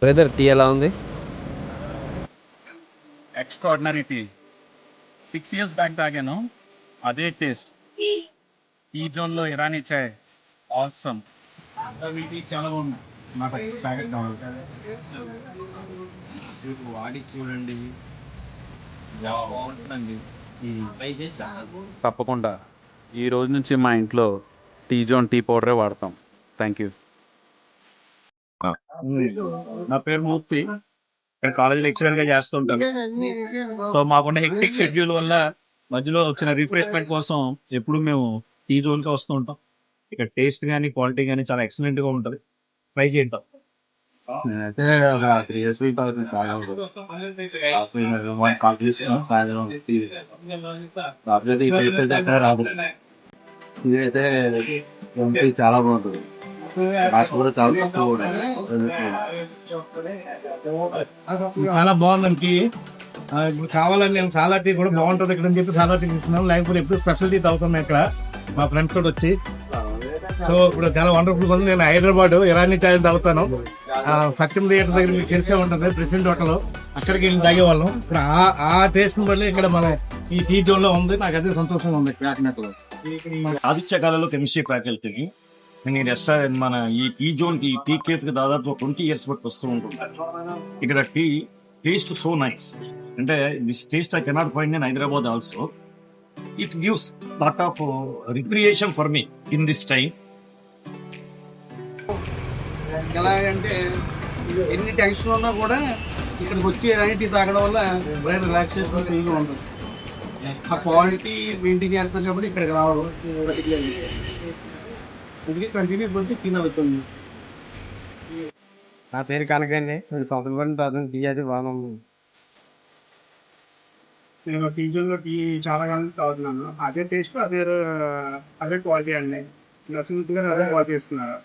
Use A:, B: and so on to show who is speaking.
A: Brother tea ఎలా ఉంది?
B: Extraordinary tea. 6 years back తాగాను, అదే టేస్ట్. ఈ జోన్లో ఇరానీ చాయ్ ఆసమ్. టీ చాలా బాగుంది. నాకు ప్యాకెట్ కావాలి.
A: వాడి చూడండి,
B: బాగుంటుందండి.
C: తప్పకుండా ఈ రోజు నుంచి మా ఇంట్లో టీ జోన్ టీ పౌడరే వాడతాం. Thank you.
B: నా పేరు మూర్తి. ఇక్కడ కాలేజ్ లెక్చరర్ గా చేస్తుంటాను. సో మాకున్న హెక్టిక్ షెడ్యూల్ వల్ల మధ్యలో వచ్చిన రిఫ్రెష్మెంట్ కోసం ఎప్పుడు మేము టీ జోన్ కి వస్తూ ఉంటాం. ఇక్కడ టేస్ట్ కానీ క్వాలిటీ కానీ చాలా ఎక్సలెంట్ గా ఉంటుంది. ట్రై చేద్దాం.
D: నేనైతే ఒక 3 ఇయర్స్ వీక్ అవుతుంది బాగా సాయంత్రం కాకపోతే ఈ టేస్ట్ అయితే ఎక్కడ రాదు. ఇదైతే చాలా బాగుంటుంది. కాస్ట్ కూడా చాలా తక్కువ కూడా.
E: చాలా బాగుందండి. ఇప్పుడు కావాలని నేను చాలా టీ కూడా బాగుంటుంది ఇక్కడ అని చెప్పి చాలా టీ తీసుకున్నాను. లేకపోతే ఎప్పుడు స్పెషల్ టీ తాగుతున్నాను ఇక్కడ మా ఫ్రెండ్స్ తోటి వచ్చి. సో ఇప్పుడు చాలా వండర్ఫుల్ ఉంది. నేను హైదరాబాద్ ఇరానీ చాయ్ తాగుతాను. సత్యం థియేటర్ దగ్గర మీకు తెలిసే ఉంటుంది, ప్రెసిడెంట్ హోటల్. అక్కడికి వెళ్ళి తాగేవాళ్ళం. ఇప్పుడు ఆ టేస్ట్ వల్ల ఇక్కడ మన ఈ టీ జోన్ లో ఉంది. నాకు అదే సంతోషంగా ఉంది కాకినాడలో.
F: ఆదిత్య కాలంలో కెమిస్ట్రీ ఫ్యాకల్టీకి నేను ఈ రెస్టారెంట్ మన ఈ టీ జోన్ కి టీ కేఫ్ కి దాదాపు 20 ఇయర్స్ బట్టి వస్తూ ఉంటుంది. ఇక్కడ టీ టేస్ట్ సో నైస్. అంటే this taste I cannot find in Hyderabad also. It gives lot of recreation for me in this time.
E: ఎలాగంటే ఎన్ని టెన్షన్ ఉన్నా కూడా ఇక్కడికి వచ్చి టీ తాగడం వల్ల బ్రెయిన్ రిలాక్సేషన్ ఈజీగా ఉంటుంది. ఆ క్వాలిటీ మెయింటైన్ చేస్తాను కాబట్టి ఇక్కడికి రావడం ఇది కంటిన్యూ పోతే తినవుతుంది.
A: నా పేరు కనకండి. నేను సంవత్సరం తాగుతాను. టీ అది బాగుంది.
G: నేను టీ జోన్లో టీ చాలా కాలం తాగుతున్నాను. అదే టేస్ట్ అదే క్వాలిటీ అండి. నచ్చినట్టుగా అదే క్వాలిటీ ఇస్తున్నారు.